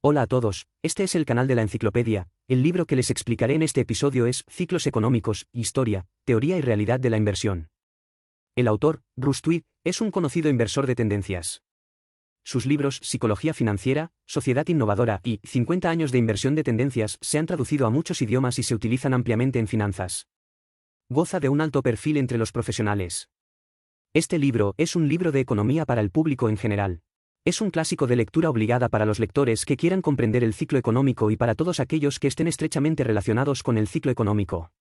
Hola a todos, este es el canal de la enciclopedia. El libro que les explicaré en este episodio es Ciclos económicos, historia, teoría y realidad de la inversión. El autor, Bruce Tweed, es un conocido inversor de tendencias. Sus libros Psicología financiera, Sociedad innovadora y 50 años de inversión de tendencias se han traducido a muchos idiomas y se utilizan ampliamente en finanzas. Goza de un alto perfil entre los profesionales. Este libro es un libro de economía para el público en general. Es un clásico de lectura obligada para los lectores que quieran comprender el ciclo económico y para todos aquellos que estén estrechamente relacionados con el ciclo económico.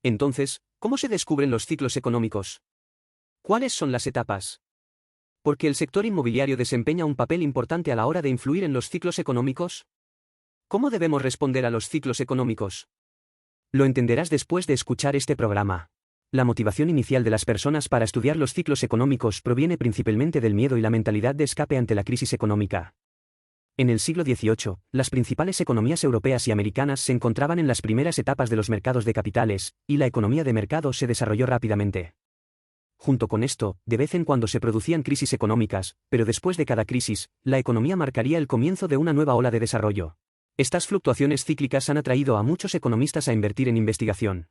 Entonces, ¿cómo se descubren los ciclos económicos? ¿Cuáles son las etapas? ¿Por qué el sector inmobiliario desempeña un papel importante a la hora de influir en los ciclos económicos? ¿Cómo debemos responder a los ciclos económicos? Lo entenderás después de escuchar este programa. La motivación inicial de las personas para estudiar los ciclos económicos proviene principalmente del miedo y la mentalidad de escape ante la crisis económica. En el siglo XVIII, las principales economías europeas y americanas se encontraban en las primeras etapas de los mercados de capitales, y la economía de mercado se desarrolló rápidamente. Junto con esto, de vez en cuando se producían crisis económicas, pero después de cada crisis, la economía marcaría el comienzo de una nueva ola de desarrollo. Estas fluctuaciones cíclicas han atraído a muchos economistas a invertir en investigación.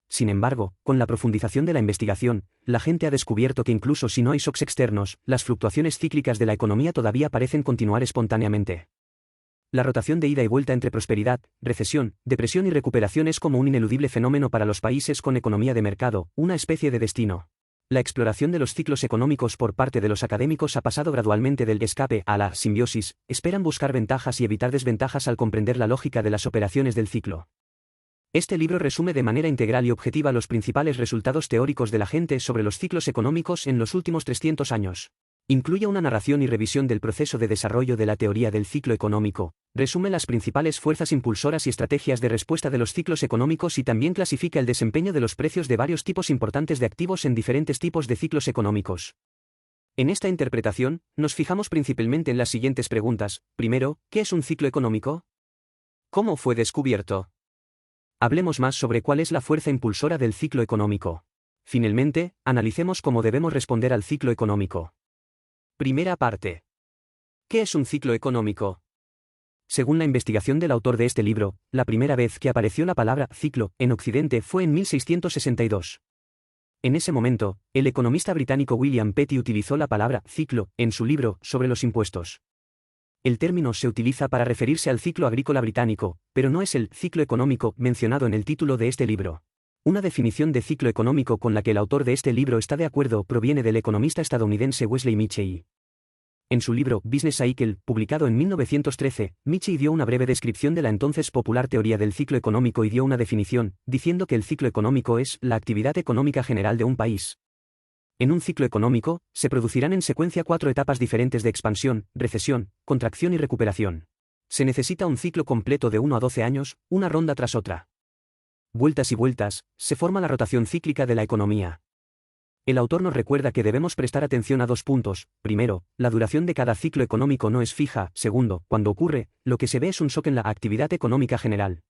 Sin embargo, con la profundización de la investigación, la gente ha descubierto que incluso si no hay shocks externos, las fluctuaciones cíclicas de la economía todavía parecen continuar espontáneamente. La rotación de ida y vuelta entre prosperidad, recesión, depresión y recuperación es como un ineludible fenómeno para los países con economía de mercado, una especie de destino. La exploración de los ciclos económicos por parte de los académicos ha pasado gradualmente del escape a la simbiosis, esperan buscar ventajas y evitar desventajas al comprender la lógica de las operaciones del ciclo. Este libro resume de manera integral y objetiva los principales resultados teóricos de la gente sobre los ciclos económicos en los últimos 300 años. Incluye una narración y revisión del proceso de desarrollo de la teoría del ciclo económico, resume las principales fuerzas impulsoras y estrategias de respuesta de los ciclos económicos y también clasifica el desempeño de los precios de varios tipos importantes de activos en diferentes tipos de ciclos económicos. En esta interpretación, nos fijamos principalmente en las siguientes preguntas. Primero, ¿qué es un ciclo económico? ¿Cómo fue descubierto? Hablemos más sobre cuál es la fuerza impulsora del ciclo económico. Finalmente, analicemos cómo debemos responder al ciclo económico. Primera parte. ¿Qué es un ciclo económico? Según la investigación del autor de este libro, la primera vez que apareció la palabra ciclo en Occidente fue en 1662. En ese momento, el economista británico William Petty utilizó la palabra ciclo en su libro sobre los impuestos. El término se utiliza para referirse al ciclo agrícola británico, pero no es el ciclo económico mencionado en el título de este libro. Una definición de ciclo económico con la que el autor de este libro está de acuerdo proviene del economista estadounidense Wesley Mitchell. En su libro Business Cycle, publicado en 1913, Mitchell dio una breve descripción de la entonces popular teoría del ciclo económico y dio una definición, diciendo que el ciclo económico es la actividad económica general de un país. En un ciclo económico, se producirán en secuencia 4 etapas diferentes de expansión, recesión, contracción y recuperación. Se necesita un ciclo completo de 1 a 12 años, una ronda tras otra. Vueltas y vueltas, se forma la rotación cíclica de la economía. El autor nos recuerda que debemos prestar atención a 2 puntos. Primero, la duración de cada ciclo económico no es fija. Segundo, cuando ocurre, lo que se ve es un shock en la actividad económica general.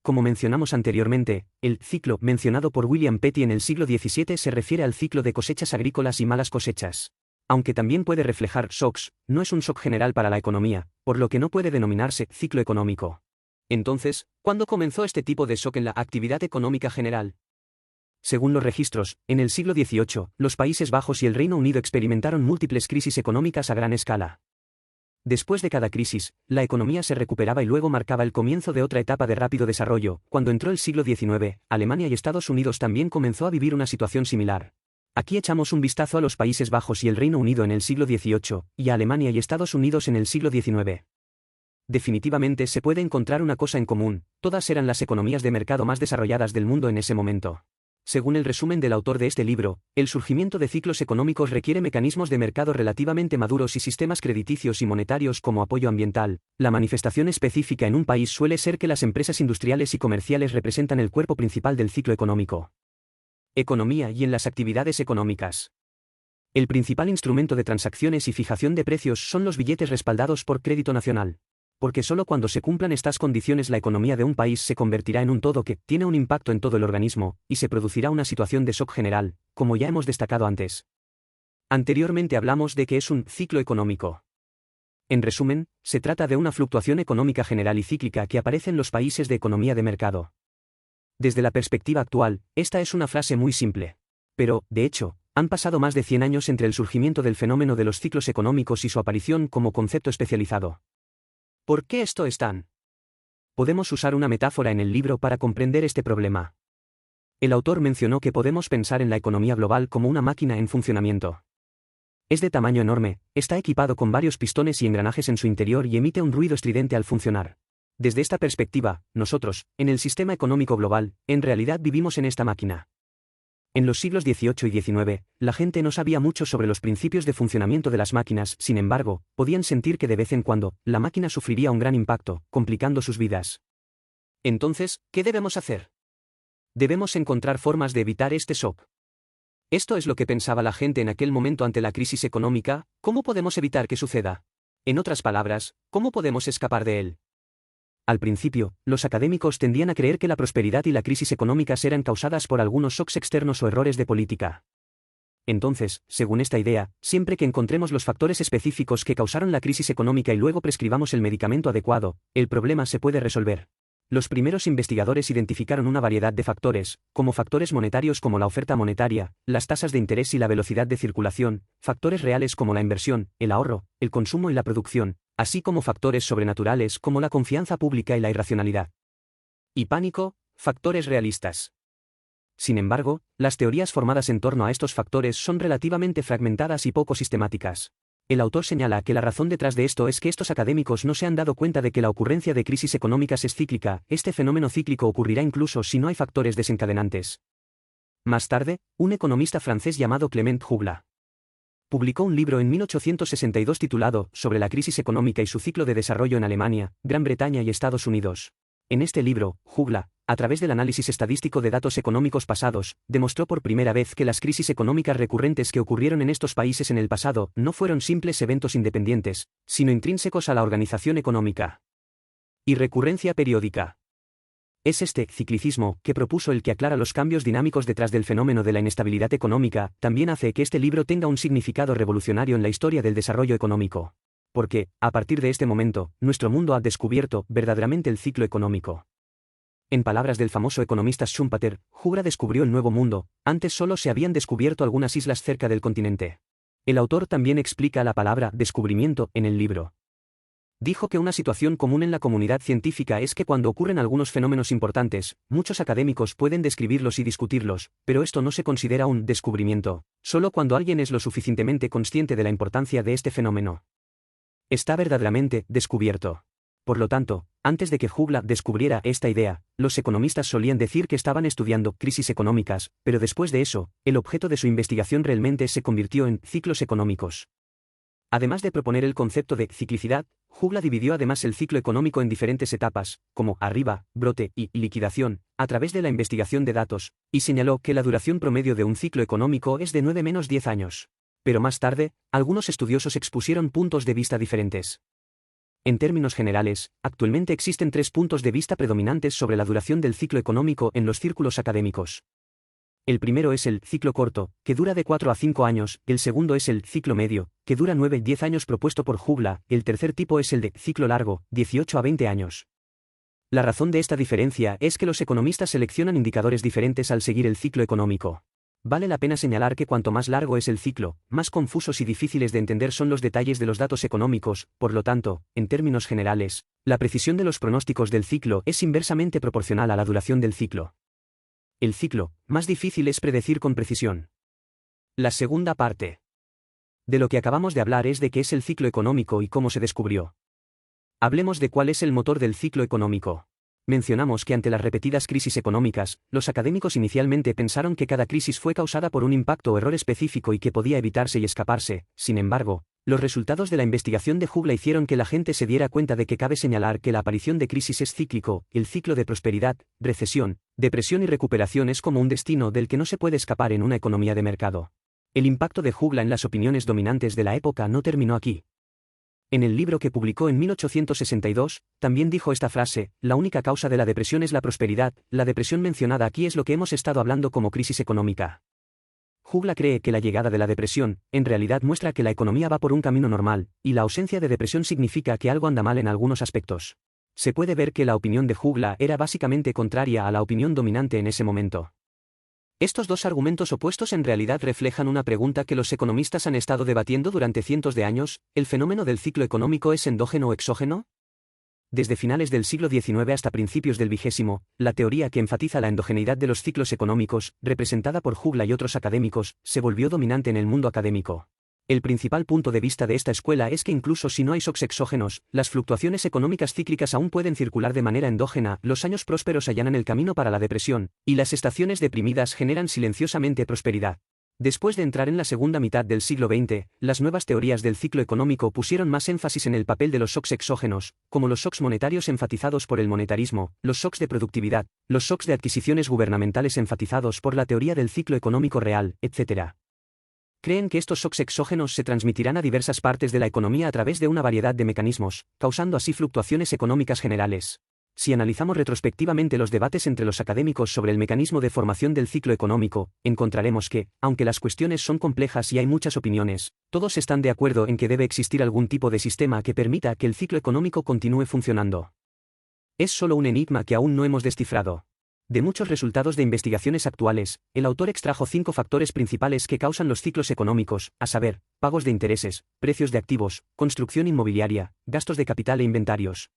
Como mencionamos anteriormente, el ciclo mencionado por William Petty en el siglo XVII se refiere al ciclo de cosechas agrícolas y malas cosechas. Aunque también puede reflejar shocks, no es un shock general para la economía, por lo que no puede denominarse ciclo económico. Entonces, ¿cuándo comenzó este tipo de shock en la actividad económica general? Según los registros, en el siglo XVIII, los Países Bajos y el Reino Unido experimentaron múltiples crisis económicas a gran escala. Después de cada crisis, la economía se recuperaba y luego marcaba el comienzo de otra etapa de rápido desarrollo. Cuando entró el siglo XIX, Alemania y Estados Unidos también comenzó a vivir una situación similar. Aquí echamos un vistazo a los Países Bajos y el Reino Unido en el siglo XVIII, y a Alemania y Estados Unidos en el siglo XIX. Definitivamente se puede encontrar una cosa en común, todas eran las economías de mercado más desarrolladas del mundo en ese momento. Según el resumen del autor de este libro, el surgimiento de ciclos económicos requiere mecanismos de mercado relativamente maduros y sistemas crediticios y monetarios como apoyo ambiental. La manifestación específica en un país suele ser que las empresas industriales y comerciales representan el cuerpo principal del ciclo económico. Economía y en las actividades económicas. El principal instrumento de transacciones y fijación de precios son los billetes respaldados por crédito nacional. Porque solo cuando se cumplan estas condiciones la economía de un país se convertirá en un todo que tiene un impacto en todo el organismo, y se producirá una situación de shock general, como ya hemos destacado antes. Anteriormente hablamos de que es un ciclo económico. En resumen, se trata de una fluctuación económica general y cíclica que aparece en los países de economía de mercado. Desde la perspectiva actual, esta es una frase muy simple. Pero, de hecho, han pasado más de 100 años entre el surgimiento del fenómeno de los ciclos económicos y su aparición como concepto especializado. ¿Por qué esto es tan? Podemos usar una metáfora en el libro para comprender este problema. El autor mencionó que podemos pensar en la economía global como una máquina en funcionamiento. Es de tamaño enorme, está equipado con varios pistones y engranajes en su interior y emite un ruido estridente al funcionar. Desde esta perspectiva, nosotros, en el sistema económico global, en realidad vivimos en esta máquina. En los siglos XVIII y XIX, la gente no sabía mucho sobre los principios de funcionamiento de las máquinas, sin embargo, podían sentir que de vez en cuando, la máquina sufriría un gran impacto, complicando sus vidas. Entonces, ¿qué debemos hacer? Debemos encontrar formas de evitar este shock. Esto es lo que pensaba la gente en aquel momento ante la crisis económica. ¿Cómo podemos evitar que suceda? En otras palabras, ¿cómo podemos escapar de él? Al principio, los académicos tendían a creer que la prosperidad y la crisis económicas eran causadas por algunos shocks externos o errores de política. Entonces, según esta idea, siempre que encontremos los factores específicos que causaron la crisis económica y luego prescribamos el medicamento adecuado, el problema se puede resolver. Los primeros investigadores identificaron una variedad de factores, como factores monetarios como la oferta monetaria, las tasas de interés y la velocidad de circulación, factores reales como la inversión, el ahorro, el consumo y la producción, así como factores sobrenaturales como la confianza pública y la irracionalidad. Y pánico, factores realistas. Sin embargo, las teorías formadas en torno a estos factores son relativamente fragmentadas y poco sistemáticas. El autor señala que la razón detrás de esto es que estos académicos no se han dado cuenta de que la ocurrencia de crisis económicas es cíclica. Este fenómeno cíclico ocurrirá incluso si no hay factores desencadenantes. Más tarde, un economista francés llamado Clement Jugla publicó un libro en 1862 titulado Sobre la crisis económica y su ciclo de desarrollo en Alemania, Gran Bretaña y Estados Unidos. En este libro, Jugla, a través del análisis estadístico de datos económicos pasados, demostró por primera vez que las crisis económicas recurrentes que ocurrieron en estos países en el pasado no fueron simples eventos independientes, sino intrínsecos a la organización económica. Y recurrencia periódica. Es este ciclicismo que propuso el que aclara los cambios dinámicos detrás del fenómeno de la inestabilidad económica, también hace que este libro tenga un significado revolucionario en la historia del desarrollo económico. Porque, a partir de este momento, nuestro mundo ha descubierto verdaderamente el ciclo económico. En palabras del famoso economista Schumpeter, Jugla descubrió el nuevo mundo, antes solo se habían descubierto algunas islas cerca del continente. El autor también explica la palabra descubrimiento en el libro. Dijo que una situación común en la comunidad científica es que cuando ocurren algunos fenómenos importantes, muchos académicos pueden describirlos y discutirlos, pero esto no se considera un descubrimiento, solo cuando alguien es lo suficientemente consciente de la importancia de este fenómeno. Está verdaderamente descubierto. Por lo tanto, antes de que Jugla descubriera esta idea, los economistas solían decir que estaban estudiando crisis económicas, pero después de eso, el objeto de su investigación realmente se convirtió en ciclos económicos. Además de proponer el concepto de ciclicidad, Jugla dividió además el ciclo económico en diferentes etapas, como arriba, brote y liquidación, a través de la investigación de datos, y señaló que la duración promedio de un ciclo económico es de 9–10 años. Pero más tarde, algunos estudiosos expusieron puntos de vista diferentes. En términos generales, actualmente existen 3 puntos de vista predominantes sobre la duración del ciclo económico en los círculos académicos. El primero es el ciclo corto, que dura de 4 a 5 años, el segundo es el ciclo medio, que dura 9–10 años propuesto por Jugla, el tercer tipo es el de ciclo largo, 18 a 20 años. La razón de esta diferencia es que los economistas seleccionan indicadores diferentes al seguir el ciclo económico. Vale la pena señalar que cuanto más largo es el ciclo, más confusos y difíciles de entender son los detalles de los datos económicos, por lo tanto, en términos generales, la precisión de los pronósticos del ciclo es inversamente proporcional a la duración del ciclo. El ciclo, más difícil es predecir con precisión. La segunda parte de lo que acabamos de hablar es de qué es el ciclo económico y cómo se descubrió. Hablemos de cuál es el motor del ciclo económico. Mencionamos que ante las repetidas crisis económicas, los académicos inicialmente pensaron que cada crisis fue causada por un impacto o error específico y que podía evitarse y escaparse. Sin embargo, los resultados de la investigación de Jugla hicieron que la gente se diera cuenta de que cabe señalar que la aparición de crisis es cíclico, el ciclo de prosperidad, recesión, depresión y recuperación es como un destino del que no se puede escapar en una economía de mercado. El impacto de Jugla en las opiniones dominantes de la época no terminó aquí. En el libro que publicó en 1862, también dijo esta frase: la única causa de la depresión es la prosperidad. La depresión mencionada aquí es lo que hemos estado hablando como crisis económica. Jugla cree que la llegada de la depresión, en realidad muestra que la economía va por un camino normal, y la ausencia de depresión significa que algo anda mal en algunos aspectos. Se puede ver que la opinión de Jugla era básicamente contraria a la opinión dominante en ese momento. Estos dos argumentos opuestos en realidad reflejan una pregunta que los economistas han estado debatiendo durante cientos de años: ¿el fenómeno del ciclo económico es endógeno o exógeno? Desde finales del siglo XIX hasta principios del XX, la teoría que enfatiza la endogeneidad de los ciclos económicos, representada por Jugla y otros académicos, se volvió dominante en el mundo académico. El principal punto de vista de esta escuela es que incluso si no hay shocks exógenos, las fluctuaciones económicas cíclicas aún pueden circular de manera endógena, los años prósperos allanan el camino para la depresión, y las estaciones deprimidas generan silenciosamente prosperidad. Después de entrar en la segunda mitad del siglo XX, las nuevas teorías del ciclo económico pusieron más énfasis en el papel de los shocks exógenos, como los shocks monetarios enfatizados por el monetarismo, los shocks de productividad, los shocks de adquisiciones gubernamentales enfatizados por la teoría del ciclo económico real, etc. Creen que estos shocks exógenos se transmitirán a diversas partes de la economía a través de una variedad de mecanismos, causando así fluctuaciones económicas generales. Si analizamos retrospectivamente los debates entre los académicos sobre el mecanismo de formación del ciclo económico, encontraremos que, aunque las cuestiones son complejas y hay muchas opiniones, todos están de acuerdo en que debe existir algún tipo de sistema que permita que el ciclo económico continúe funcionando. Es solo un enigma que aún no hemos descifrado. De muchos resultados de investigaciones actuales, el autor extrajo 5 factores principales que causan los ciclos económicos, a saber, pagos de intereses, precios de activos, construcción inmobiliaria, gastos de capital e inventarios.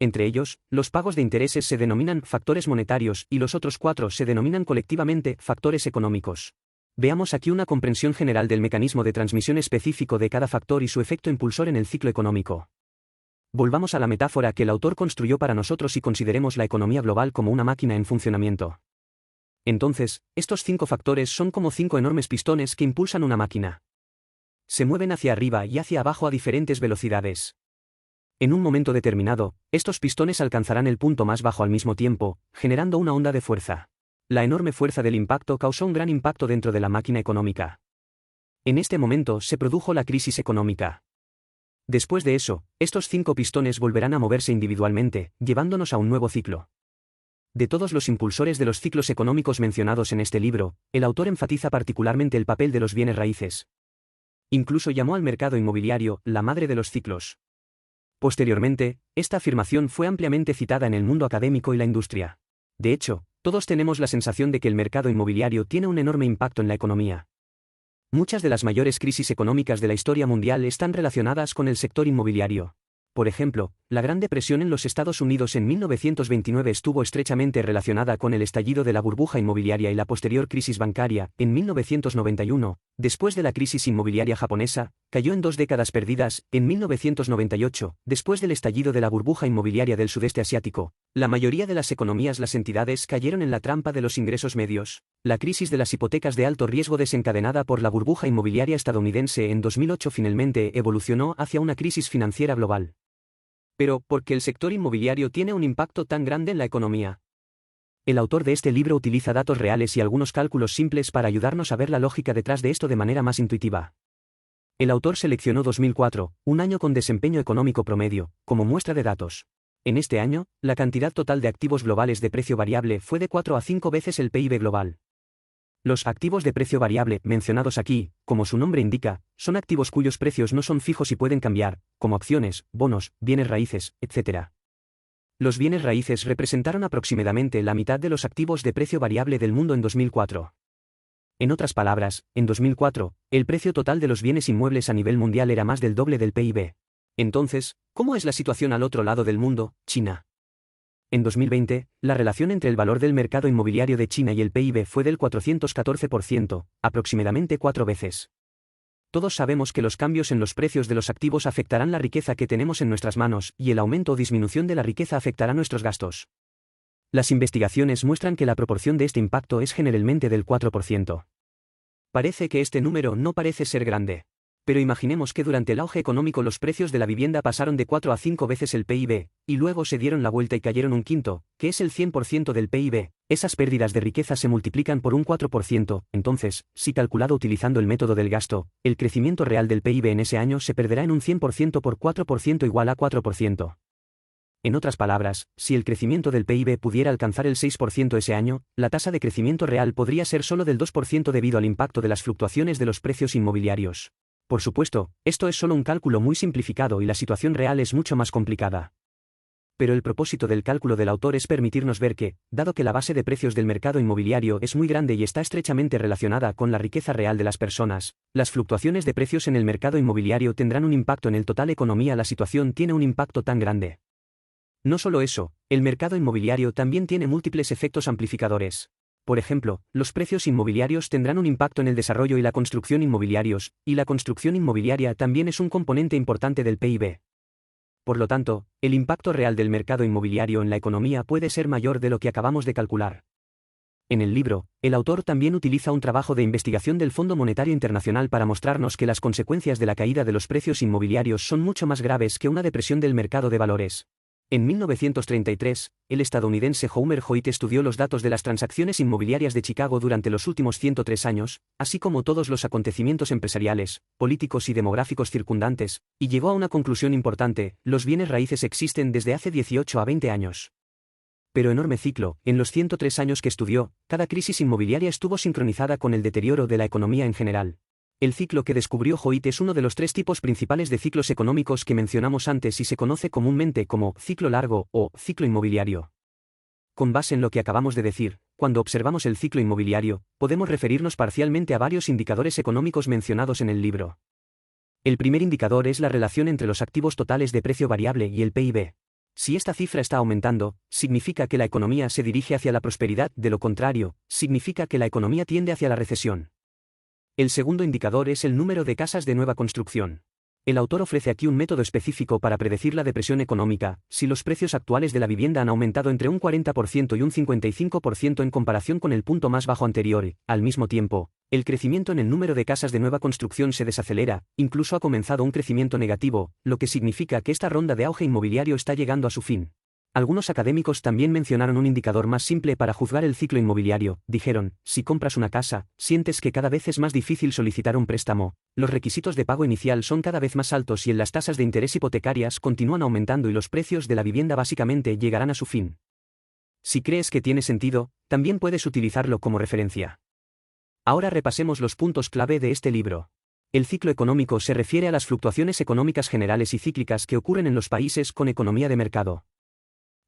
Entre ellos, los pagos de intereses se denominan factores monetarios y los otros 4 se denominan colectivamente factores económicos. Veamos aquí una comprensión general del mecanismo de transmisión específico de cada factor y su efecto impulsor en el ciclo económico. Volvamos a la metáfora que el autor construyó para nosotros y consideremos la economía global como una máquina en funcionamiento. Entonces, estos 5 factores son como 5 enormes pistones que impulsan una máquina. Se mueven hacia arriba y hacia abajo a diferentes velocidades. En un momento determinado, estos pistones alcanzarán el punto más bajo al mismo tiempo, generando una onda de fuerza. La enorme fuerza del impacto causó un gran impacto dentro de la máquina económica. En este momento se produjo la crisis económica. Después de eso, estos 5 pistones volverán a moverse individualmente, llevándonos a un nuevo ciclo. De todos los impulsores de los ciclos económicos mencionados en este libro, el autor enfatiza particularmente el papel de los bienes raíces. Incluso llamó al mercado inmobiliario la madre de los ciclos. Posteriormente, esta afirmación fue ampliamente citada en el mundo académico y la industria. De hecho, todos tenemos la sensación de que el mercado inmobiliario tiene un enorme impacto en la economía. Muchas de las mayores crisis económicas de la historia mundial están relacionadas con el sector inmobiliario. Por ejemplo, la Gran Depresión en los Estados Unidos en 1929 estuvo estrechamente relacionada con el estallido de la burbuja inmobiliaria y la posterior crisis bancaria, en 1991, después de la crisis inmobiliaria japonesa, cayó en 2 décadas perdidas, en 1998, después del estallido de la burbuja inmobiliaria del sudeste asiático. La mayoría de las las entidades cayeron en la trampa de los ingresos medios. La crisis de las hipotecas de alto riesgo desencadenada por la burbuja inmobiliaria estadounidense en 2008 finalmente evolucionó hacia una crisis financiera global. Pero, ¿por qué el sector inmobiliario tiene un impacto tan grande en la economía? El autor de este libro utiliza datos reales y algunos cálculos simples para ayudarnos a ver la lógica detrás de esto de manera más intuitiva. El autor seleccionó 2004, un año con desempeño económico promedio, como muestra de datos. En este año, la cantidad total de activos globales de precio variable fue de 4 a 5 veces el PIB global. Los activos de precio variable, mencionados aquí, como su nombre indica, son activos cuyos precios no son fijos y pueden cambiar, como acciones, bonos, bienes raíces, etc. Los bienes raíces representaron aproximadamente la mitad de los activos de precio variable del mundo en 2004. En otras palabras, en 2004, el precio total de los bienes inmuebles a nivel mundial era más del doble del PIB. Entonces, ¿cómo es la situación al otro lado del mundo, China? En 2020, la relación entre el valor del mercado inmobiliario de China y el PIB fue del 414%, aproximadamente 4 veces. Todos sabemos que los cambios en los precios de los activos afectarán la riqueza que tenemos en nuestras manos, y el aumento o disminución de la riqueza afectará nuestros gastos. Las investigaciones muestran que la proporción de este impacto es generalmente del 4%. Parece que este número no parece ser grande. Pero imaginemos que durante el auge económico los precios de la vivienda pasaron de 4 a 5 veces el PIB, y luego se dieron la vuelta y cayeron un quinto, que es el 100% del PIB. Esas pérdidas de riqueza se multiplican por un 4%, entonces, si calculado utilizando el método del gasto, el crecimiento real del PIB en ese año se perderá en un 100% por 4% igual a 4%. En otras palabras, si el crecimiento del PIB pudiera alcanzar el 6% ese año, la tasa de crecimiento real podría ser solo del 2% debido al impacto de las fluctuaciones de los precios inmobiliarios. Por supuesto, esto es solo un cálculo muy simplificado y la situación real es mucho más complicada. Pero el propósito del cálculo del autor es permitirnos ver que, dado que la base de precios del mercado inmobiliario es muy grande y está estrechamente relacionada con la riqueza real de las personas, las fluctuaciones de precios en el mercado inmobiliario tendrán un impacto en el total economía. La situación tiene un impacto tan grande. No solo eso, el mercado inmobiliario también tiene múltiples efectos amplificadores. Por ejemplo, los precios inmobiliarios tendrán un impacto en el desarrollo y la construcción inmobiliarios, y la construcción inmobiliaria también es un componente importante del PIB. Por lo tanto, el impacto real del mercado inmobiliario en la economía puede ser mayor de lo que acabamos de calcular. En el libro, el autor también utiliza un trabajo de investigación del Fondo Monetario Internacional para mostrarnos que las consecuencias de la caída de los precios inmobiliarios son mucho más graves que una depresión del mercado de valores. En 1933, el estadounidense Homer Hoyt estudió los datos de las transacciones inmobiliarias de Chicago durante los últimos 103 años, así como todos los acontecimientos empresariales, políticos y demográficos circundantes, y llegó a una conclusión importante: los bienes raíces existen desde hace 18 a 20 años. Pero enorme ciclo, en los 103 años que estudió, cada crisis inmobiliaria estuvo sincronizada con el deterioro de la economía en general. El ciclo que descubrió Hoyt es uno de los tres tipos principales de ciclos económicos que mencionamos antes y se conoce comúnmente como ciclo largo o ciclo inmobiliario. Con base en lo que acabamos de decir, cuando observamos el ciclo inmobiliario, podemos referirnos parcialmente a varios indicadores económicos mencionados en el libro. El primer indicador es la relación entre los activos totales de precio variable y el PIB. Si esta cifra está aumentando, significa que la economía se dirige hacia la prosperidad; de lo contrario, significa que la economía tiende hacia la recesión. El segundo indicador es el número de casas de nueva construcción. El autor ofrece aquí un método específico para predecir la depresión económica. Si los precios actuales de la vivienda han aumentado entre un 40% y un 55% en comparación con el punto más bajo anterior, al mismo tiempo, el crecimiento en el número de casas de nueva construcción se desacelera, incluso ha comenzado un crecimiento negativo, lo que significa que esta ronda de auge inmobiliario está llegando a su fin. Algunos académicos también mencionaron un indicador más simple para juzgar el ciclo inmobiliario. Dijeron: si compras una casa, sientes que cada vez es más difícil solicitar un préstamo, los requisitos de pago inicial son cada vez más altos y las tasas de interés hipotecarias continúan aumentando y los precios de la vivienda básicamente llegarán a su fin. Si crees que tiene sentido, también puedes utilizarlo como referencia. Ahora repasemos los puntos clave de este libro. El ciclo económico se refiere a las fluctuaciones económicas generales y cíclicas que ocurren en los países con economía de mercado.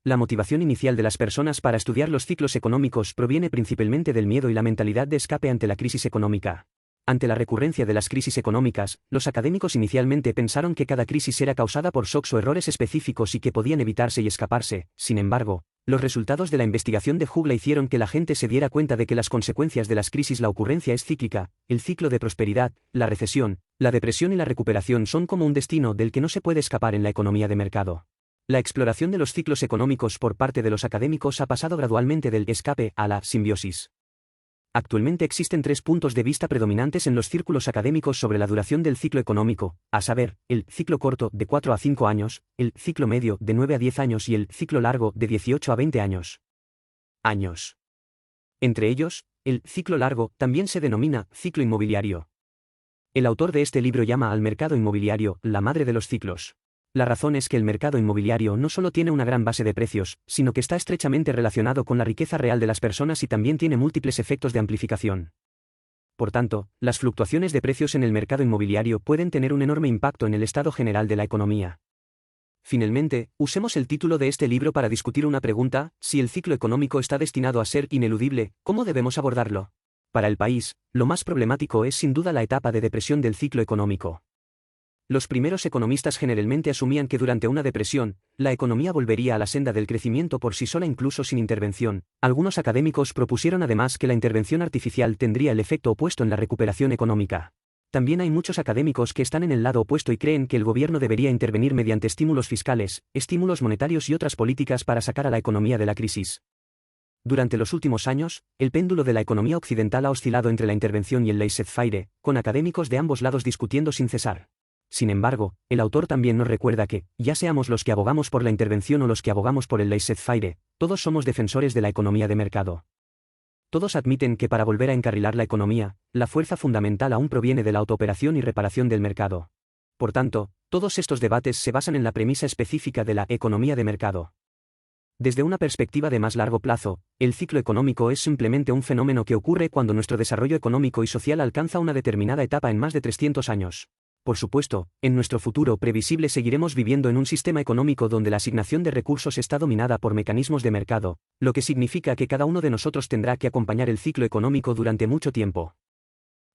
La motivación inicial de las personas para estudiar los ciclos económicos proviene principalmente del miedo y la mentalidad de escape ante la crisis económica. Ante la recurrencia de las crisis económicas, los académicos inicialmente pensaron que cada crisis era causada por shocks o errores específicos y que podían evitarse y escaparse. Sin embargo, los resultados de la investigación de Hugla hicieron que la gente se diera cuenta de que las consecuencias de las crisis, la ocurrencia es cíclica, el ciclo de prosperidad, la recesión, la depresión y la recuperación son como un destino del que no se puede escapar en la economía de mercado. La exploración de los ciclos económicos por parte de los académicos ha pasado gradualmente del escape a la simbiosis. Actualmente existen tres puntos de vista predominantes en los círculos académicos sobre la duración del ciclo económico, a saber, el ciclo corto de 4 a 5 años, el ciclo medio de 9 a 10 años y el ciclo largo de 18 a 20 años. Entre ellos, el ciclo largo también se denomina ciclo inmobiliario. El autor de este libro llama al mercado inmobiliario la madre de los ciclos. La razón es que el mercado inmobiliario no solo tiene una gran base de precios, sino que está estrechamente relacionado con la riqueza real de las personas y también tiene múltiples efectos de amplificación. Por tanto, las fluctuaciones de precios en el mercado inmobiliario pueden tener un enorme impacto en el estado general de la economía. Finalmente, usemos el título de este libro para discutir una pregunta: si el ciclo económico está destinado a ser ineludible, ¿cómo debemos abordarlo? Para el país, lo más problemático es sin duda la etapa de depresión del ciclo económico. Los primeros economistas generalmente asumían que durante una depresión, la economía volvería a la senda del crecimiento por sí sola incluso sin intervención. Algunos académicos propusieron además que la intervención artificial tendría el efecto opuesto en la recuperación económica. También hay muchos académicos que están en el lado opuesto y creen que el gobierno debería intervenir mediante estímulos fiscales, estímulos monetarios y otras políticas para sacar a la economía de la crisis. Durante los últimos años, el péndulo de la economía occidental ha oscilado entre la intervención y el laissez-faire, con académicos de ambos lados discutiendo sin cesar. Sin embargo, el autor también nos recuerda que, ya seamos los que abogamos por la intervención o los que abogamos por el laissez-faire, todos somos defensores de la economía de mercado. Todos admiten que para volver a encarrilar la economía, la fuerza fundamental aún proviene de la autooperación y reparación del mercado. Por tanto, todos estos debates se basan en la premisa específica de la economía de mercado. Desde una perspectiva de más largo plazo, el ciclo económico es simplemente un fenómeno que ocurre cuando nuestro desarrollo económico y social alcanza una determinada etapa en más de 300 años. Por supuesto, en nuestro futuro previsible seguiremos viviendo en un sistema económico donde la asignación de recursos está dominada por mecanismos de mercado, lo que significa que cada uno de nosotros tendrá que acompañar el ciclo económico durante mucho tiempo.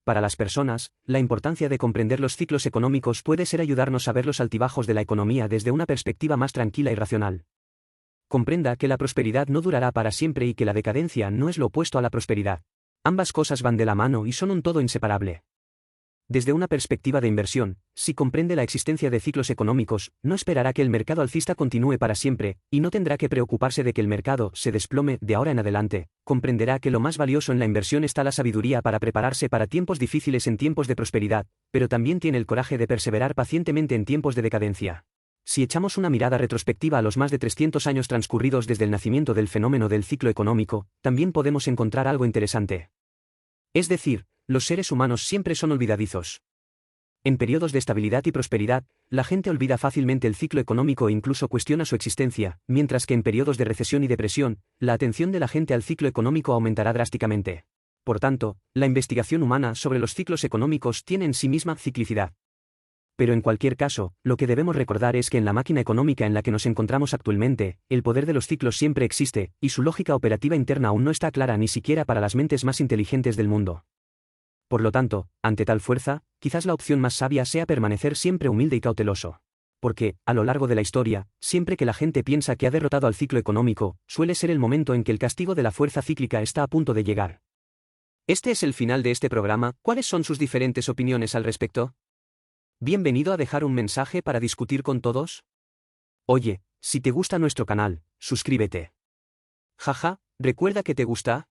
Para las personas, la importancia de comprender los ciclos económicos puede ser ayudarnos a ver los altibajos de la economía desde una perspectiva más tranquila y racional. Comprenda que la prosperidad no durará para siempre y que la decadencia no es lo opuesto a la prosperidad. Ambas cosas van de la mano y son un todo inseparable. Desde una perspectiva de inversión, si comprende la existencia de ciclos económicos, no esperará que el mercado alcista continúe para siempre, y no tendrá que preocuparse de que el mercado se desplome de ahora en adelante. Comprenderá que lo más valioso en la inversión está la sabiduría para prepararse para tiempos difíciles en tiempos de prosperidad, pero también tiene el coraje de perseverar pacientemente en tiempos de decadencia. Si echamos una mirada retrospectiva a los más de 300 años transcurridos desde el nacimiento del fenómeno del ciclo económico, también podemos encontrar algo interesante. Es decir, los seres humanos siempre son olvidadizos. En periodos de estabilidad y prosperidad, la gente olvida fácilmente el ciclo económico e incluso cuestiona su existencia, mientras que en periodos de recesión y depresión, la atención de la gente al ciclo económico aumentará drásticamente. Por tanto, la investigación humana sobre los ciclos económicos tiene en sí misma ciclicidad. Pero en cualquier caso, lo que debemos recordar es que en la máquina económica en la que nos encontramos actualmente, el poder de los ciclos siempre existe, y su lógica operativa interna aún no está clara ni siquiera para las mentes más inteligentes del mundo. Por lo tanto, ante tal fuerza, quizás la opción más sabia sea permanecer siempre humilde y cauteloso. Porque, a lo largo de la historia, siempre que la gente piensa que ha derrotado al ciclo económico, suele ser el momento en que el castigo de la fuerza cíclica está a punto de llegar. Este es el final de este programa. ¿Cuáles son sus diferentes opiniones al respecto? Bienvenido a dejar un mensaje para discutir con todos. Oye, si te gusta nuestro canal, suscríbete. Jaja, ¿recuerda que te gusta?